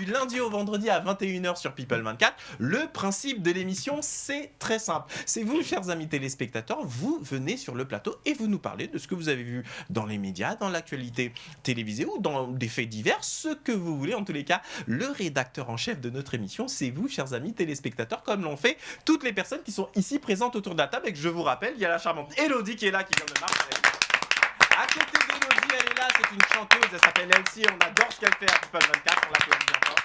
du lundi au vendredi à 21h sur People 24. Le principe de l'émission, c'est très simple. C'est vous, chers amis téléspectateurs, vous venez sur le plateau et vous nous parlez de ce que vous avez vu dans les médias, dans l'actualité télévisée ou dans des faits divers, ce que vous voulez. En tous les cas, le rédacteur en chef de notre émission, c'est vous, chers amis téléspectateurs, comme l'ont fait toutes les personnes qui sont ici présentes autour de la table. Et que je vous rappelle, il y a la charmante Elodie qui est là, qui vient de Marseille. À côté d'Elodie, elle est là, c'est une chanteuse, elle s'appelle Elsie, on adore ce qu'elle fait à People 24, on l'applaudit bien fort.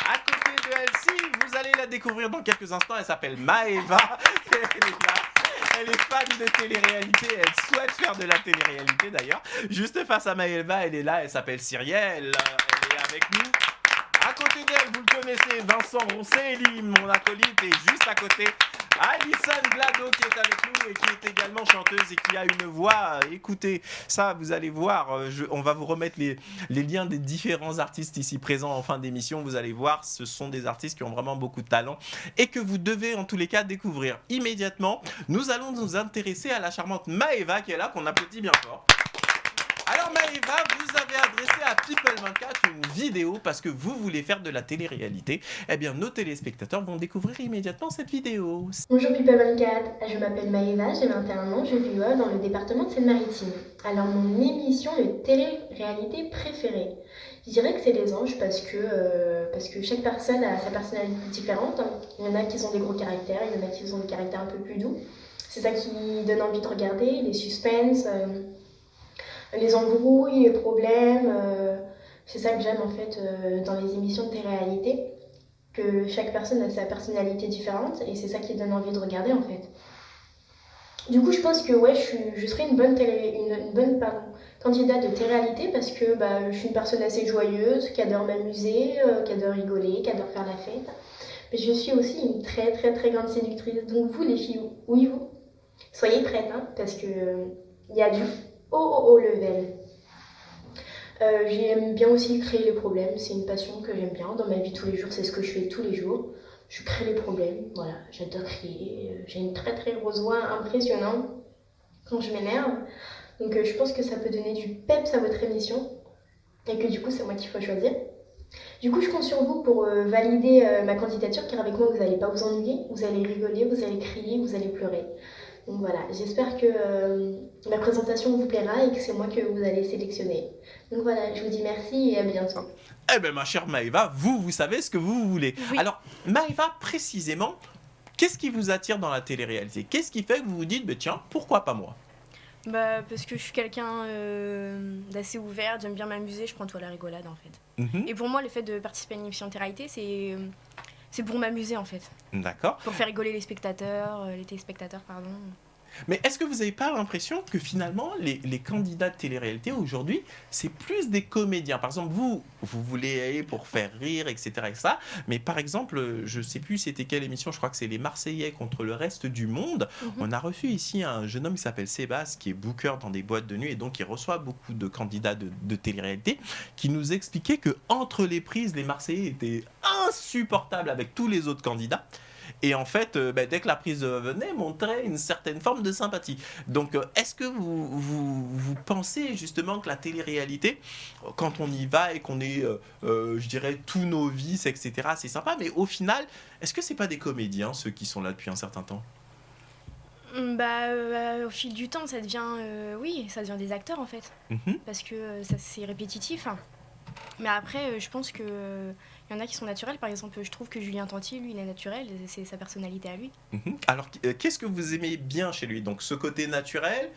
À côté de Elsie, vous allez la découvrir dans quelques instants, elle s'appelle Maëva, elle est là. Elle est fan de télé-réalité, elle souhaite faire de la télé-réalité d'ailleurs. Juste face à Maëva, elle est là, elle s'appelle Cyrielle, elle est avec nous. À côté d'elle, vous le connaissez, Vincent Roncelli, mon acolyte, et juste à côté, Alison Glado qui est avec nous et qui est également chanteuse et qui a une voix. Écoutez, ça, vous allez voir, on va vous remettre les liens des différents artistes ici présents en fin d'émission. Vous allez voir, ce sont des artistes qui ont vraiment beaucoup de talent et que vous devez en tous les cas découvrir immédiatement. Nous allons nous intéresser à la charmante Maëva qui est là, qu'on applaudit bien fort. Alors Maëva, vous avez adressé à People 24 une vidéo parce que vous voulez faire de la télé-réalité. Eh bien, nos téléspectateurs vont découvrir immédiatement cette vidéo. Bonjour People 24, je m'appelle Maëva, j'ai 21 ans, je vis dans le département de Seine-Maritime. Alors mon émission de télé-réalité préférée, je dirais que c'est Les Anges parce que chaque personne a sa personnalité différente. Il y en a qui ont des gros caractères, il y en a qui ont des caractères un peu plus doux. C'est ça qui donne envie de regarder, les suspens, les embrouilles, les problèmes. C'est ça que j'aime en fait dans les émissions de télé-réalité, que chaque personne a sa personnalité différente et c'est ça qui donne envie de regarder en fait. Du coup, je pense que ouais, je serais une bonne candidate de télé-réalité parce que je suis une personne assez joyeuse, qui adore m'amuser, qui adore rigoler, qui adore faire la fête. Mais je suis aussi une très très très grande séductrice. Donc vous les filles, oui vous, soyez prêtes hein, parce que il y a du haut level. J'aime bien aussi créer les problèmes, c'est une passion que j'aime bien dans ma vie tous les jours, c'est ce que je fais tous les jours. Je crée les problèmes, voilà, j'adore créer, j'ai une très très grosse voix impressionnante quand je m'énerve. Donc je pense que ça peut donner du peps à votre émission et que du coup c'est moi qu'il faut choisir. Du coup je compte sur vous pour valider ma candidature car avec moi vous n'allez pas vous ennuyer, vous allez rigoler, vous allez crier, vous allez pleurer. Donc voilà, j'espère que la présentation vous plaira et que c'est moi que vous allez sélectionner. Donc voilà, je vous dis merci et à bientôt. Eh bien ma chère Maëva, vous savez ce que vous voulez. Oui. Alors Maëva, précisément, qu'est-ce qui vous attire dans la télé-réalité ? Qu'est-ce qui fait que vous vous dites, tiens, pourquoi pas moi ? Parce que je suis quelqu'un d'assez ouvert, j'aime bien m'amuser, je prends tout à la rigolade en fait. Et pour moi, le fait de participer à une émission de télé-réalité, c'est pour m'amuser en fait. D'accord. Pour faire rigoler les téléspectateurs, pardon. Mais est-ce que vous n'avez pas l'impression que finalement, les candidats de télé-réalité aujourd'hui, c'est plus des comédiens ? Par exemple, vous voulez aller pour faire rire, etc. Mais par exemple, je ne sais plus c'était quelle émission, je crois que c'est les Marseillais contre le reste du monde. On a reçu ici un jeune homme qui s'appelle Sébastien, qui est booker dans des boîtes de nuit et donc qui reçoit beaucoup de candidats de télé-réalité, qui nous expliquait qu'entre les prises, les Marseillais étaient insupportables avec tous les autres candidats. Et en fait, dès que la prise venait, montrait une certaine forme de sympathie. Donc, est-ce que vous pensez justement que la télé-réalité, quand on y va et qu'on est, je dirais, tous nos vices, etc., c'est sympa, mais au final, est-ce que c'est pas des comédiens, ceux qui sont là depuis un certain temps ? Au fil du temps, ça devient des acteurs en fait. Parce que c'est répétitif. Hein. Mais après, je pense que... Il y en a qui sont naturels, par exemple, je trouve que Julien Tanti, lui, il est naturel, c'est sa personnalité à lui. Alors, qu'est-ce que vous aimez bien chez lui ? Donc, ce côté naturel,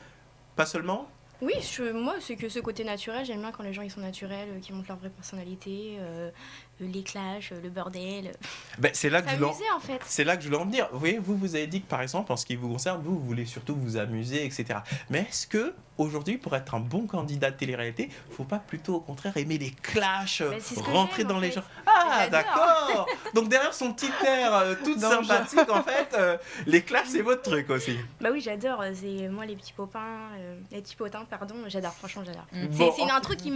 pas seulement ? Oui, moi, c'est que ce côté naturel, j'aime bien quand les gens ils sont naturels, qui montrent leur vraie personnalité, les clashs, le bordel. C'est là que en fait. C'est là que je voulais en venir. Vous voyez, vous avez dit que, par exemple, en ce qui vous concerne, vous voulez surtout vous amuser, etc. Mais est-ce que aujourd'hui, pour être un bon candidat de télé-réalité, il ne faut pas plutôt, au contraire, aimer les clashs, rentrer dans les gens ? Ah, d'accord. Donc, derrière son petit air toute sympathique, en fait, les clashs, c'est votre truc aussi. Oui, j'adore. C'est moi, les petits potins, j'adore, franchement, j'adore. Bon. C'est un truc qui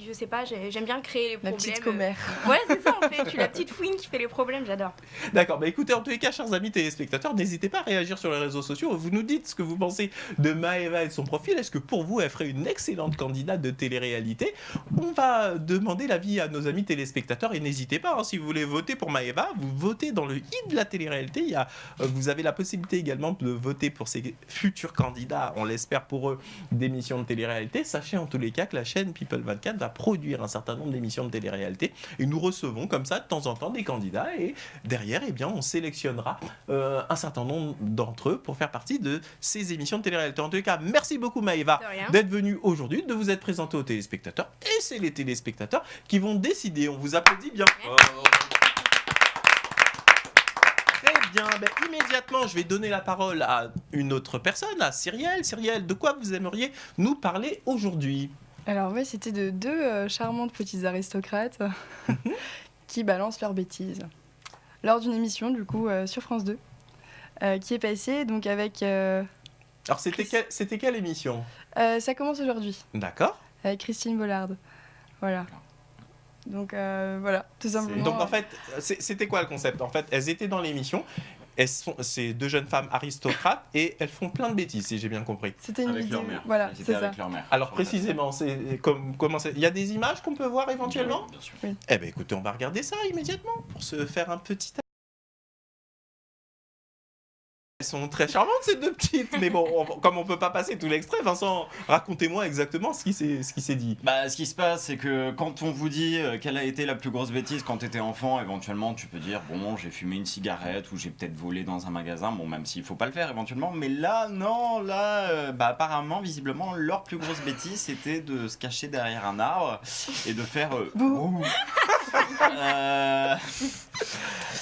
je sais pas, j'aime bien créer les problèmes. La petite commère. Ouais, c'est ça en fait. Je suis la petite fouine qui fait les problèmes, j'adore. D'accord, bah écoutez, en tous les cas, chers amis téléspectateurs, n'hésitez pas à réagir sur les réseaux sociaux. Vous nous dites ce que vous pensez de Maëva et de son profil. Est-ce que pour vous, elle ferait une excellente candidate de télé-réalité? On va demander l'avis à nos amis téléspectateurs et n'hésitez pas, hein, si vous voulez voter pour Maëva, vous votez dans le i de la télé-réalité. Vous avez la possibilité également de voter pour ces futurs candidats, on l'espère pour eux, d'émissions de télé-réalité. Sachez en tous les cas que la chaîne People 24 va produire un certain nombre d'émissions de télé-réalité et nous recevons comme ça de temps en temps des candidats et derrière, eh bien, on sélectionnera un certain nombre d'entre eux pour faire partie de ces émissions de télé-réalité. En tous les cas, merci beaucoup Maëva d'être venue aujourd'hui, de vous être présentée aux téléspectateurs et c'est les téléspectateurs qui vont décider. On vous applaudit bien. Très bien, ben, immédiatement je vais donner la parole à une autre personne, à Cyrielle. Cyrielle, de quoi vous aimeriez nous parler aujourd'hui? Alors ouais, c'était de deux charmantes petites aristocrates qui balancent leurs bêtises. Lors d'une émission, du coup, sur France 2, qui est passée donc avec... Alors c'était quelle émission? Ça commence aujourd'hui, D'accord. avec Christine Bollard. Voilà. Donc voilà, tout simplement. Donc en fait, c'était quoi le concept? En fait, elles étaient dans l'émission, c'est deux jeunes femmes aristocrates et elles font plein de bêtises, si j'ai bien compris. C'était une Avec vidéo. leur mère. Voilà, C'était c'est ça. avec leur mère. Alors précisément, comment c'est? Il y a des images qu'on peut voir éventuellement? Bien sûr. Eh bien écoutez, on va regarder ça immédiatement pour se faire un petit... Elles sont très charmantes ces deux petites, mais bon, comme on peut pas passer tout l'extrait, Vincent, racontez-moi exactement ce qui s'est dit. Bah, ce qui se passe, c'est que quand on vous dit quelle a été la plus grosse bêtise quand t'étais enfant, éventuellement tu peux dire bon, j'ai fumé une cigarette ou j'ai peut-être volé dans un magasin, bon, même s'il faut pas le faire éventuellement, mais là, non, là, apparemment, visiblement, leur plus grosse bêtise c'était de se cacher derrière un arbre et de faire ouh.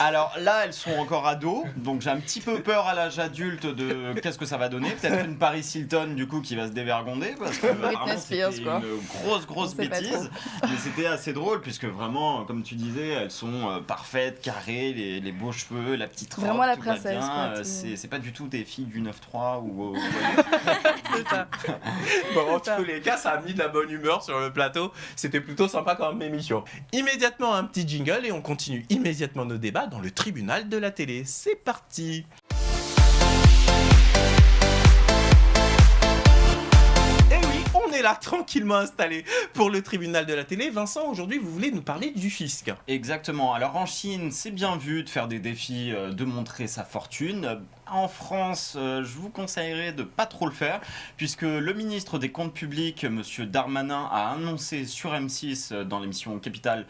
Alors là, elles sont encore ados, donc j'ai un petit peu peur à l'âge adulte de qu'est-ce que ça va donner. Peut-être une Paris Hilton du coup qui va se dévergonder parce que apparemment c'était une grosse bêtise. Mais c'était assez drôle puisque vraiment, comme tu disais, elles sont parfaites, carrées, les beaux cheveux, la petite robe, vraiment la tout va princesse, bien. quoi, C'est pas du tout des filles du 9-3 ou C'est ça. Bon, en tous les cas, ça a mis de la bonne humeur sur le plateau. C'était plutôt sympa comme émission. Immédiatement, un petit jingle et on continue immédiatement nos débats dans le tribunal de la télé. C'est parti. On est là tranquillement installé pour le tribunal de la télé. Vincent, aujourd'hui vous voulez nous parler du fisc. Exactement. Alors en Chine, c'est bien vu de faire des défis, de montrer sa fortune. En France, je vous conseillerais de pas trop le faire, puisque le ministre des Comptes Publics, Monsieur Darmanin, a annoncé sur M6 dans l'émission Capitale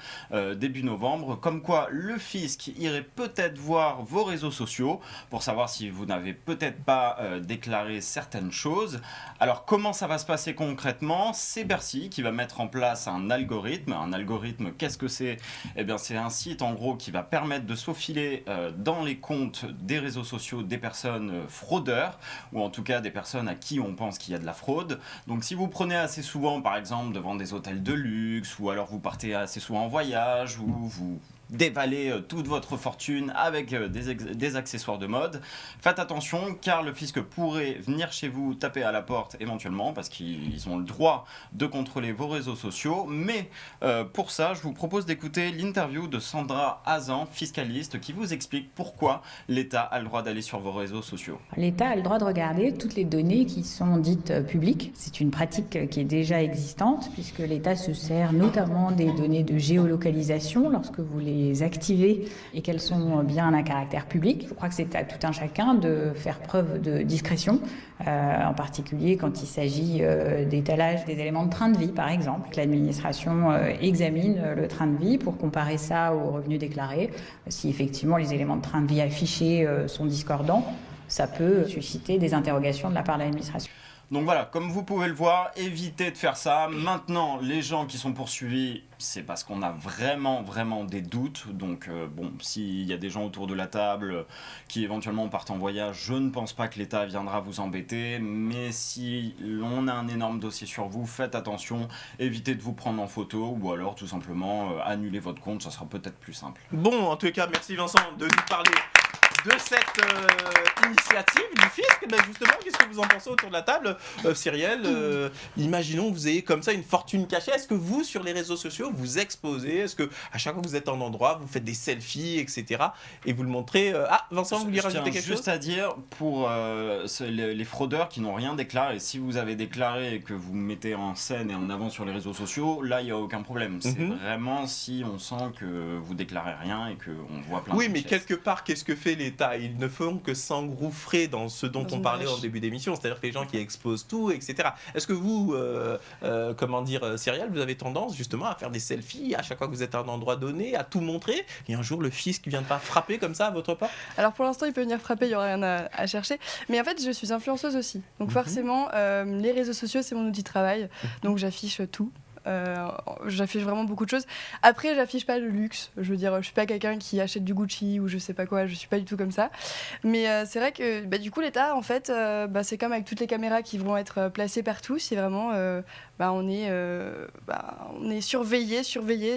début novembre, comme quoi le fisc irait peut-être voir vos réseaux sociaux pour savoir si vous n'avez peut-être pas déclaré certaines choses. Alors comment ça va se passer concrètement? C'est Bercy qui va mettre en place un algorithme. Un algorithme, qu'est-ce que c'est? Eh bien c'est un site en gros qui va permettre de se faufiler dans les comptes des réseaux sociaux des personnes fraudeurs, ou en tout cas des personnes à qui on pense qu'il y a de la fraude. Donc si vous prenez assez souvent par exemple devant des hôtels de luxe, ou alors vous partez assez souvent en voyage, ou vous dévaler toute votre fortune avec des accessoires de mode, faites attention car le fisc pourrait venir chez vous taper à la porte éventuellement parce qu'ils ont le droit de contrôler vos réseaux sociaux. Mais pour ça, je vous propose d'écouter l'interview de Sandra Hazan, fiscaliste, qui vous explique pourquoi l'État a le droit d'aller sur vos réseaux sociaux. L'État a le droit de regarder toutes les données qui sont dites publiques. C'est une pratique qui est déjà existante puisque l'État se sert notamment des données de géolocalisation lorsque vous les activées et qu'elles sont bien d'un caractère public. Je crois que c'est à tout un chacun de faire preuve de discrétion, en particulier quand il s'agit d'étalage des éléments de train de vie, par exemple. L'administration examine le train de vie pour comparer ça aux revenus déclarés. Si effectivement les éléments de train de vie affichés sont discordants, ça peut susciter des interrogations de la part de l'administration. Donc voilà, comme vous pouvez le voir, évitez de faire ça. Maintenant, les gens qui sont poursuivis, c'est parce qu'on a vraiment des doutes. Donc bon, s'il y a des gens autour de la table qui éventuellement partent en voyage, je ne pense pas que l'État viendra vous embêter. Mais si l'on a un énorme dossier sur vous, faites attention, évitez de vous prendre en photo ou alors tout simplement annulez votre compte, ça sera peut-être plus simple. Bon, en tous les cas, merci Vincent de nous parler de cette initiative du fisc. Ben, je justement, qu'est-ce que vous en pensez autour de la table, Cyrielle? Imaginons que vous ayez comme ça une fortune cachée. Est-ce que vous, sur les réseaux sociaux, vous exposez? Est-ce que à chaque fois que vous êtes en endroit, vous faites des selfies, etc. et vous le montrez? Ah, Vincent, vous vouliez rajouter quelque chose? Juste à dire pour les fraudeurs qui n'ont rien déclaré, si vous avez déclaré et que vous mettez en scène et en avant sur les réseaux sociaux, là il n'y a aucun problème. C'est vraiment si on sent que vous déclarez rien et qu'on voit plein de Oui, mais richesses. quelque part, qu'est-ce que fait l'État? Ils ne font que s'engouffrer dans ce dont Dans on une parlait brèche. en début d'émission, c'est-à-dire que les gens qui exposent tout, etc. Est-ce que vous, Cyrielle, vous avez tendance justement à faire des selfies à chaque fois que vous êtes à un endroit donné, à tout montrer, et un jour le fisc ne vient pas frapper comme ça à votre porte? Alors pour l'instant, il peut venir frapper, il n'y aura rien à chercher. Mais en fait, je suis influenceuse aussi. Donc forcément, les réseaux sociaux, c'est mon outil de travail. Donc j'affiche tout. J'affiche vraiment beaucoup de choses. Après, j'affiche pas le luxe. Je veux dire, je suis pas quelqu'un qui achète du Gucci ou je sais pas quoi. Je suis pas du tout comme ça. Mais c'est vrai que du coup, l'État, en fait, c'est comme avec toutes les caméras qui vont être placées partout. C'est vraiment, on est surveillé, surveillé.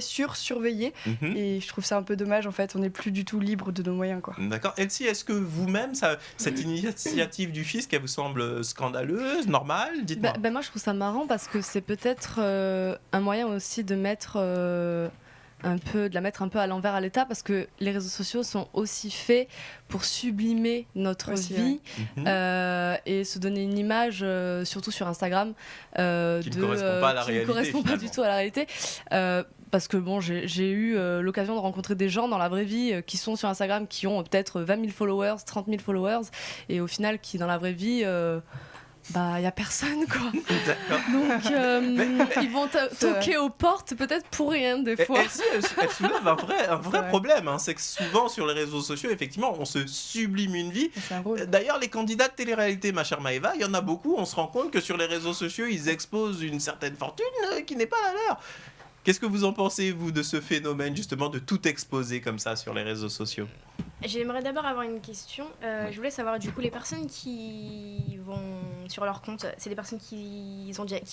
Et je trouve ça un peu dommage. En fait, on n'est plus du tout libre de nos moyens, quoi. D'accord. Elsie, est-ce que vous-même, cette initiative du fisc, elle vous semble scandaleuse, normale? Dites-moi. Moi, je trouve ça marrant parce que c'est peut-être un moyen aussi de mettre la mettre un peu à l'envers à l'État, parce que les réseaux sociaux sont aussi faits pour sublimer notre vie et se donner une image, surtout sur Instagram, Qui ne correspond pas à la réalité. Qui ne correspond pas finalement. du tout à la réalité. Parce que j'ai eu l'occasion de rencontrer des gens dans la vraie vie qui sont sur Instagram, qui ont peut-être 20 000 followers, 30 000 followers, et au final qui dans la vraie vie, y a personne, quoi. D'accord. Donc ils vont toquer aux portes peut-être pour rien des fois. Elsie, elle soulève un vrai problème, hein. C'est que souvent sur les réseaux sociaux, effectivement, on se sublime une vie. C'est un rôle. D'ailleurs, les candidats de télé-réalité, ma chère Maëva, il y en a beaucoup, on se rend compte que sur les réseaux sociaux, ils exposent une certaine fortune qui n'est pas la leur. Qu'est-ce que vous en pensez, vous, de ce phénomène, justement, de tout exposer comme ça sur les réseaux sociaux? J'aimerais d'abord avoir une question. Je voulais savoir, du coup, les personnes qui vont sur leur compte, c'est des personnes qui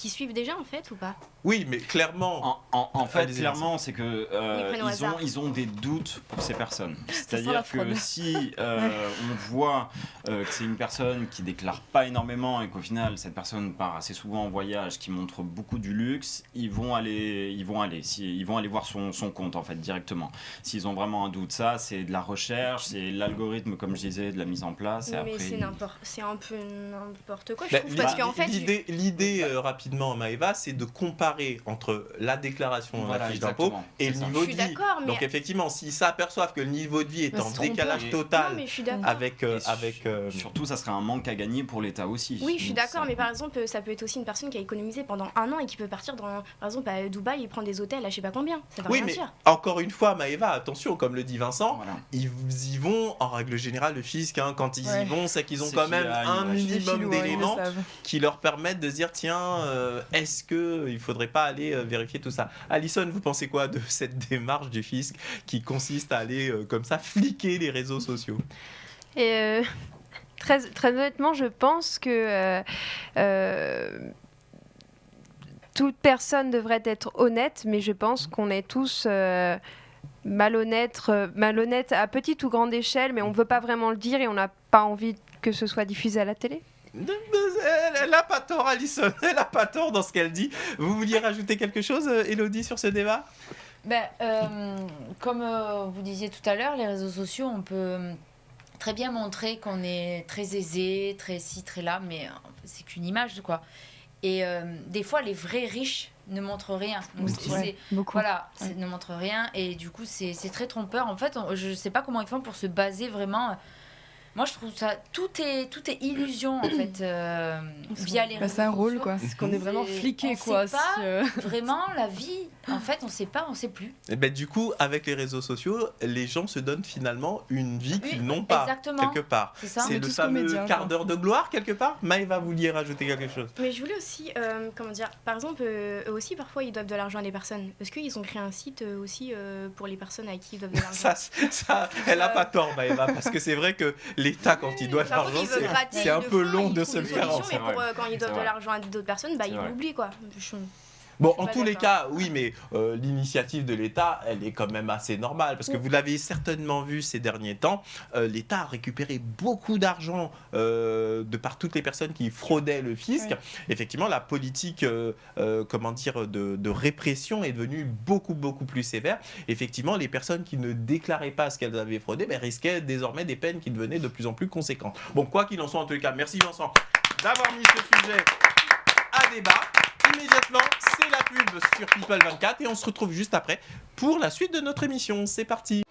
suivent déjà, en fait, ou pas? Oui, mais clairement... En fait, Allez-y, clairement, c'est que prennent au hasard. ils ont des doutes pour ces personnes. ça, C'est-à-dire la que fraude. si on voit que c'est une personne qui déclare pas énormément et qu'au final cette personne part assez souvent en voyage, qui montre beaucoup du luxe, ils vont aller voir son compte en fait directement. S'ils ont vraiment un doute, ça c'est de la recherche, c'est l'algorithme comme je disais, de la mise en place. Et Mais après, c'est un peu n'importe quoi, je trouve, parce qu'en fait... L'idée rapidement, Maëva, c'est de comparer entre la déclaration dans la fiche d'impôt exactement, et c'est le ça. niveau Je de suis vie. d'accord, mais... Donc effectivement, s'ils s'aperçoivent que le niveau de vie est Mais en c'est décalage trompeur. total Non, mais je suis d'accord. avec... Surtout, ça serait un manque à gagner pour l'État aussi. Oui, je suis Donc, d'accord, ça- mais par exemple, ça peut être aussi une personne qui a économisé pendant un an et qui peut partir par exemple, à Dubaï et prendre des hôtels à je sais pas combien. Ça va Oui, rien mais dire. encore une fois, Maëva, attention, comme le dit Vincent, Voilà. ils y vont, en règle générale, le fisc, hein, quand ils y vont, c'est qu'ils ont C'est quand qu'il même y a un une- Les minimum filous, ils le d'éléments savent. qui leur permettent de se dire, tiens, est-ce qu'il ne faudrait pas aller vérifier tout ça? Alison, vous pensez quoi de cette démarche du fisc qui consiste à aller comme ça fliquer les réseaux sociaux? Et très, très honnêtement, je pense que toute personne devrait être honnête, mais je pense qu'on est tous malhonnêtes à petite ou grande échelle, mais on ne veut pas vraiment le dire et on n'a pas envie que ce soit diffusé à la télé. Elle n'a pas tort, Alison, elle n'a pas tort dans ce qu'elle dit. Vous vouliez rajouter quelque chose, Élodie, sur ce débat? Comme vous disiez tout à l'heure, les réseaux sociaux, on peut très bien montrer qu'on est très aisé, très ci, très là, mais c'est qu'une image, quoi. Et des fois, les vrais riches ne montrent rien. Donc, Beaucoup. voilà, ne montrent rien, et du coup, c'est très trompeur. En fait, je ne sais pas comment ils font pour se baser vraiment... Moi, je trouve ça, tout est illusion, en fait, via les réseaux C'est un rôle, sociaux. quoi. Parce qu'on est vraiment C'est- fliqué, on quoi. sait pas si, Vraiment, la vie, en fait, on sait pas, on sait plus. Et ben, du coup, avec les réseaux sociaux, les gens se donnent finalement une vie Oui, qu'ils n'ont pas, exactement. quelque part. C'est ça. On C'est est le tous fameux comédiens, quart quoi. d'heure de gloire, quelque part. Maëva, vous vouliez rajouter quelque chose? Mais je voulais aussi, par exemple, eux aussi, parfois, ils doivent de l'argent à des personnes. Est-ce qu'ils ont créé un site aussi pour les personnes à qui ils doivent de l'argent? Elle n'a pas tort, Maëva, parce que c'est vrai que l'État, quand il doit de Par contre, l'argent, ils veulent gratter, c'est ils un le peu font, long ils de trouvent se le une faire. solution, C'est mais vrai. quand ils C'est doivent de vrai. l'argent à d'autres personnes, C'est ils vrai. l'oublient, quoi. Bon, suis en pas tous les d'accord. cas, oui, mais l'initiative de l'État, elle est quand même assez normale, parce que vous l'avez certainement vu ces derniers temps, l'État a récupéré beaucoup d'argent de par toutes les personnes qui fraudaient le fisc. Oui. Effectivement, la politique, comment dire, de répression est devenue beaucoup plus sévère. Effectivement, les personnes qui ne déclaraient pas ce qu'elles avaient fraudé risquaient désormais des peines qui devenaient de plus en plus conséquentes. Bon, quoi qu'il en soit, en tous les cas, merci Vincent d'avoir mis ce sujet à débat. Immédiatement, c'est la pub sur People 24 et on se retrouve juste après pour la suite de notre émission. C'est parti.